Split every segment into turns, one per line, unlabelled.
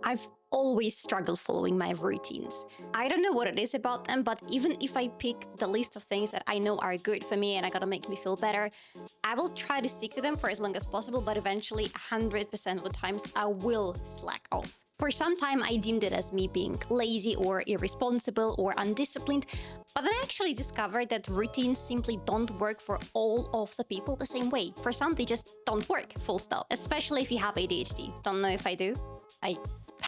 I've always struggled following my routines. I don't know what it is about them, but even if I pick the list of things that I know are good for me and are gonna make me feel better, I will try to stick to them for as long as possible, but eventually 100% of the times I will slack off. For some time, I deemed it as me being lazy or irresponsible or undisciplined, but then I actually discovered that routines simply don't work for all of the people the same way. For some, they just don't work, full stop, especially if you have ADHD. Don't know if I do. I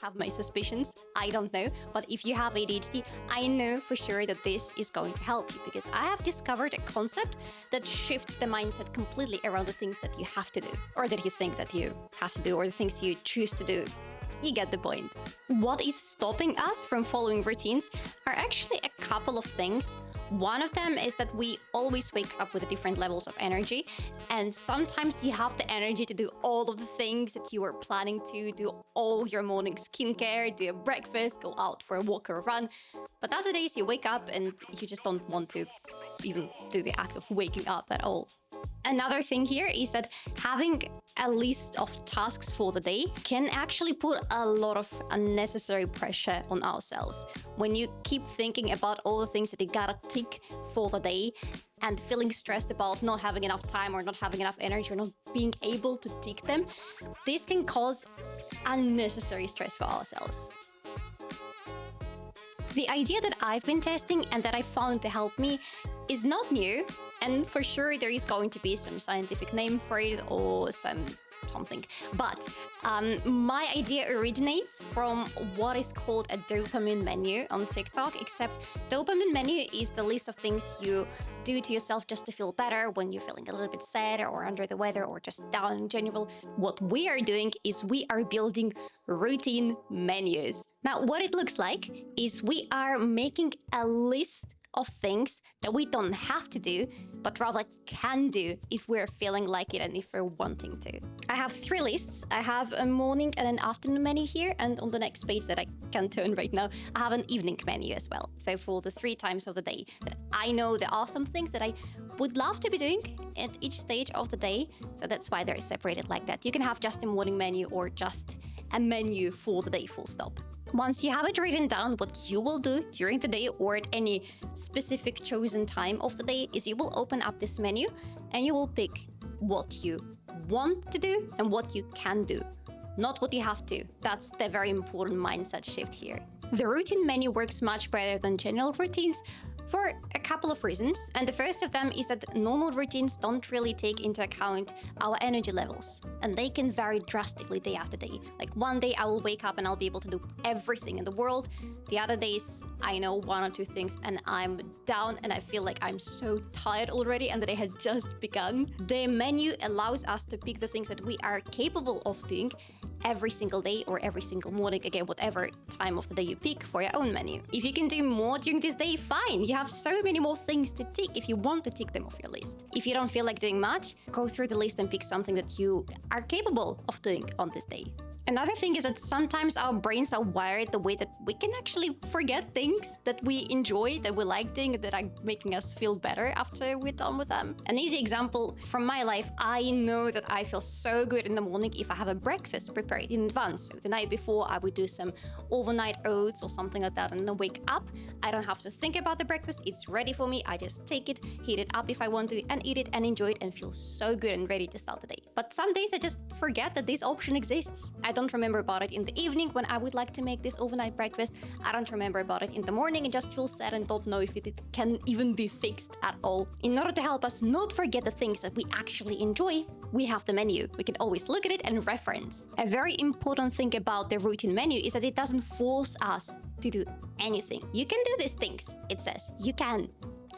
have my suspicions. I don't know. But if you have ADHD, I know for sure that this is going to help you because I have discovered a concept that shifts the mindset completely around the things that you have to do, or that you think that you have to do, or the things you choose to do. You get the point. What is stopping us from following routines are actually a couple of things. One of them is that we always wake up with different levels of energy, and sometimes you have the energy to do all of the things that you were planning to do, all your morning skincare, do a breakfast, go out for a walk or a run. But other days you wake up and you just don't want to even do the act of waking up at all. Another thing here is that having a list of tasks for the day can actually put a lot of unnecessary pressure on ourselves. When you keep thinking about all the things that you gotta tick for the day and feeling stressed about not having enough time or not having enough energy or not being able to tick them, this can cause unnecessary stress for ourselves. The idea that I've been testing and that I found to help me is not new, and for sure there is going to be some scientific name for it or something. But my idea originates from what is called a dopamine menu on TikTok, except dopamine menu is the list of things you do to yourself just to feel better when you're feeling a little bit sad or under the weather or just down in general. What we are doing is we are building routine menus. Now, what it looks like is we are making a list of things that we don't have to do, but rather can do if we're feeling like it and if we're wanting to. I have 3 lists. I have a morning and an afternoon menu here, and on the next page that I can turn right now, I have an evening menu as well. So for the 3 times of the day that I know there are some things that I would love to be doing at each stage of the day. So that's why they're separated like that. You can have just a morning menu or just a menu for the day, full stop. Once you have it written down, what you will do during the day or at any specific chosen time of the day is you will open up this menu and you will pick what you want to do and what you can do, not what you have to. That's the very important mindset shift here. The routine menu works much better than general routines for a couple of reasons. And the first of them is that normal routines don't really take into account our energy levels, and they can vary drastically day after day. Like one day I will wake up and I'll be able to do everything in the world. The other days I know 1 or 2 things and I'm down and I feel like I'm so tired already and the day had just begun. The menu allows us to pick the things that we are capable of doing every single day or every single morning, again, whatever time of the day you pick for your own menu. If you can do more during this day, fine. You have so many more things to tick if you want to tick them off your list. If you don't feel like doing much, go through the list and pick something that you are capable of doing on this day. Another thing is that sometimes our brains are wired the way that we can actually forget things that we enjoy, that we like doing, that are making us feel better after we're done with them. An easy example from my life, I know that I feel so good in the morning if I have a breakfast prepared in advance. So the night before, I would do some overnight oats or something like that, and then wake up. I don't have to think about the breakfast. It's ready for me. I just take it, heat it up if I want to, and eat it and enjoy it and feel so good and ready to start the day. But some days I just forget that this option exists. I don't remember about it in the evening when I would like to make this overnight breakfast. I don't remember about it in the morning and just feel sad and don't know if it can even be fixed at all. In order to help us not forget the things that we actually enjoy, we have the menu. We can always look at it and reference. A very important thing about the routine menu is that it doesn't force us to do anything. You can do these things, it says. You can.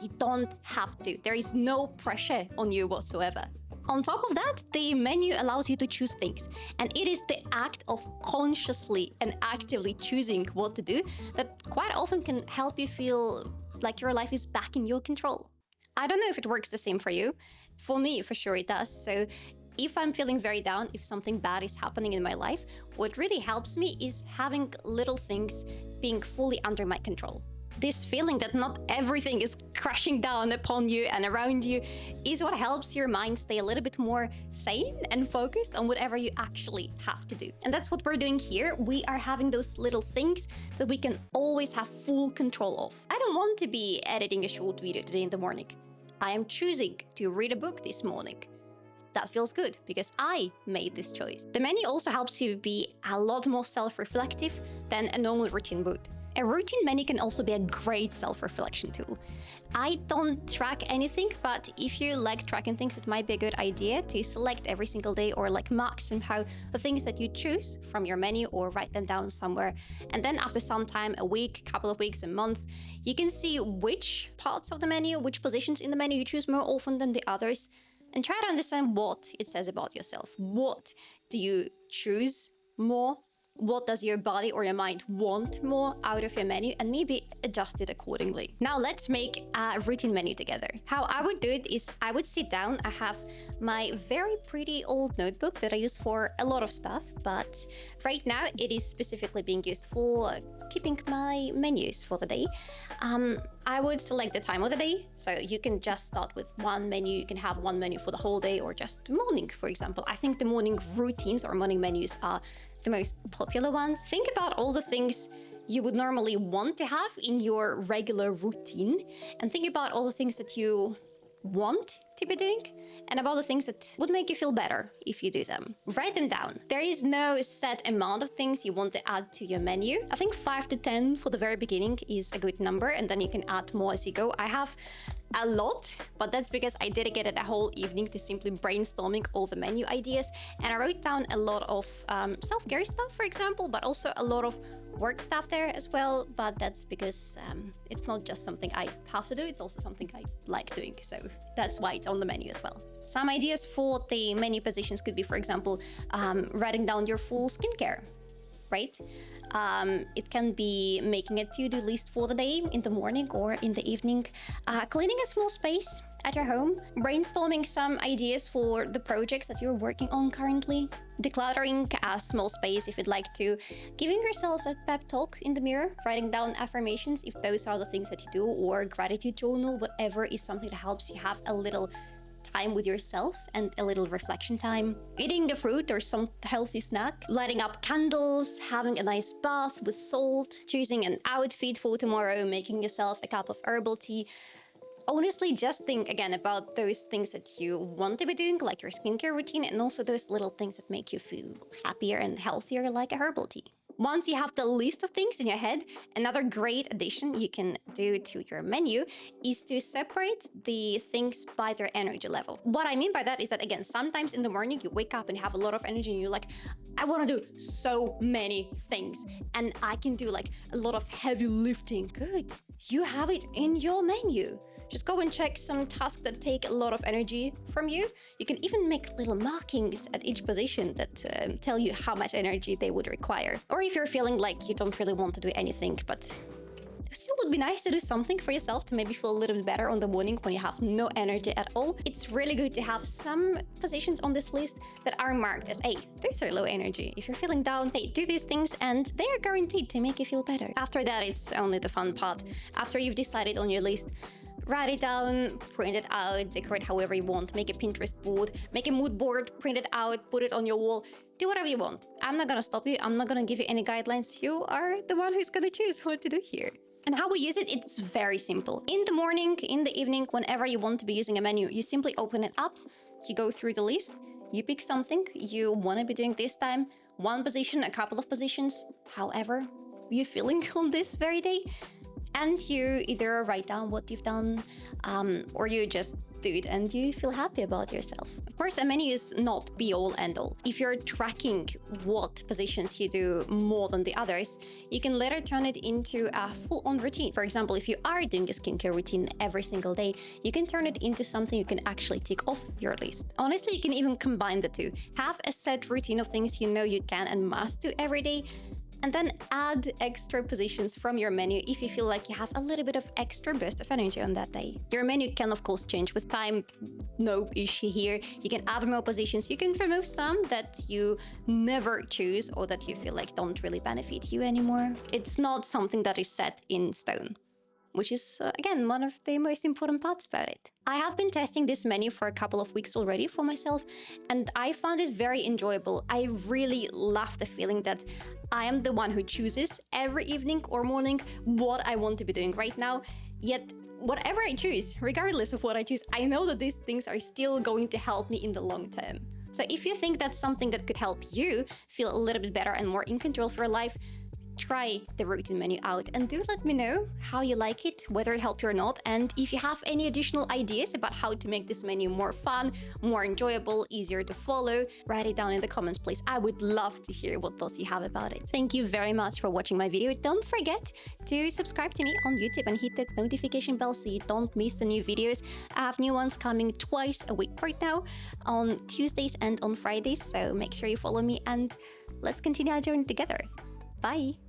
You don't have to. There is no pressure on you whatsoever. On top of that, the menu allows you to choose things, and it is the act of consciously and actively choosing what to do that quite often can help you feel like your life is back in your control. I don't know if it works the same for you. For me, for sure it does. So if I'm feeling very down, if something bad is happening in my life, what really helps me is having little things being fully under my control. This feeling that not everything is crashing down upon you and around you is what helps your mind stay a little bit more sane and focused on whatever you actually have to do. And that's what we're doing here. We are having those little things that we can always have full control of. I don't want to be editing a short video today in the morning. I am choosing to read a book this morning. That feels good because I made this choice. The menu also helps you be a lot more self-reflective than a normal routine would. A routine menu can also be a great self-reflection tool. I don't track anything, but if you like tracking things, it might be a good idea to select every single day or like mark somehow the things that you choose from your menu or write them down somewhere. And then after some time, a week, couple of weeks, a month, you can see which parts of the menu, which positions in the menu you choose more often than the others, and try to understand what it says about yourself. What do you choose more? What does your body or your mind want more out of your menu, and maybe adjust it accordingly. Now let's make a routine menu together. How I would do it is I would sit down. I have my very pretty old notebook that I use for a lot of stuff, but right now it is specifically being used for keeping my menus for the day. I would select the time of the day, so you can just start with one menu. You can have one menu for the whole day or just morning, for example. I think the morning routines or morning menus are the most popular ones. Think about all the things you would normally want to have in your regular routine, and think about all the things that you want to be doing and about the things that would make you feel better if you do them. Write them down. There is no set amount of things you want to add to your menu. I think 5 to 10 for the very beginning is a good number, and then you can add more as you go. I have a lot, but that's because I dedicated a whole evening to simply brainstorming all the menu ideas, and I wrote down a lot of self-care stuff, for example, but also a lot of work stuff there as well. But that's because it's not just something I have to do, it's also something I like doing, so that's why it's on the menu as well. Some ideas for the menu positions could be, for example, writing down your full skincare, right? It can be making a to-do list for the day in the morning or in the evening, cleaning a small space at your home, brainstorming some ideas for the projects that you're working on currently, decluttering a small space if you'd like to, giving yourself a pep talk in the mirror, writing down affirmations if those are the things that you do, or gratitude journal, whatever is something that helps you have a little time with yourself and a little reflection time. Eating the fruit or some healthy snack, lighting up candles, having a nice bath with salt, choosing an outfit for tomorrow, making yourself a cup of herbal tea. Honestly, just think again about those things that you want to be doing, like your skincare routine, and also those little things that make you feel happier and healthier, like a herbal tea. Once you have the list of things in your head, another great addition you can do to your menu is to separate the things by their energy level. What I mean by that is that, again, sometimes in the morning you wake up and you have a lot of energy and you're like, I want to do so many things and I can do like a lot of heavy lifting. Good. You have it in your menu. Just go and check some tasks that take a lot of energy from you. You can even make little markings at each position that tell you how much energy they would require. Or if you're feeling like you don't really want to do anything, but it still would be nice to do something for yourself to maybe feel a little bit better on the morning when you have no energy at all, it's really good to have some positions on this list that are marked as, hey, these are low energy. If you're feeling down, hey, do these things and they are guaranteed to make you feel better. After that, it's only the fun part. After you've decided on your list, write it down, print it out, decorate however you want, make a Pinterest board, make a mood board, print it out, put it on your wall, do whatever you want. I'm not gonna stop you, I'm not gonna give you any guidelines. You are the one who's gonna choose what to do here. And how we use it, it's very simple. In the morning, in the evening, whenever you want to be using a menu, you simply open it up, you go through the list, you pick something you wanna be doing this time, one position, a couple of positions, however you're feeling on this very day, and you either write down what you've done, or you just do it and you feel happy about yourself. Of course, a menu is not be all end all. If you're tracking what positions you do more than the others, you can later turn it into a full-on routine. For example, if you are doing a skincare routine every single day, you can turn it into something you can actually tick off your list. Honestly, you can even combine the two. Have a set routine of things you know you can and must do every day, and then add extra positions from your menu if you feel like you have a little bit of extra burst of energy on that day. Your menu can of course change with time, no issue here. You can add more positions, you can remove some that you never choose or that you feel like don't really benefit you anymore. It's not something that is set in stone. which is, again, one of the most important parts about it. I have been testing this menu for a couple of weeks already for myself, and I found it very enjoyable. I really love the feeling that I am the one who chooses every evening or morning what I want to be doing right now, yet whatever I choose, regardless of what I choose, I know that these things are still going to help me in the long term. So if you think that's something that could help you feel a little bit better and more in control of your life, try the routine menu out and do let me know how you like it, whether it helped you or not. And if you have any additional ideas about how to make this menu more fun, more enjoyable, easier to follow, write it down in the comments, please. I would love to hear what thoughts you have about it. Thank you very much for watching my video. Don't forget to subscribe to me on YouTube and hit that notification bell so you don't miss the new videos. I have new ones coming twice a week right now, on Tuesdays and on Fridays. So make sure you follow me and let's continue our journey together. Bye!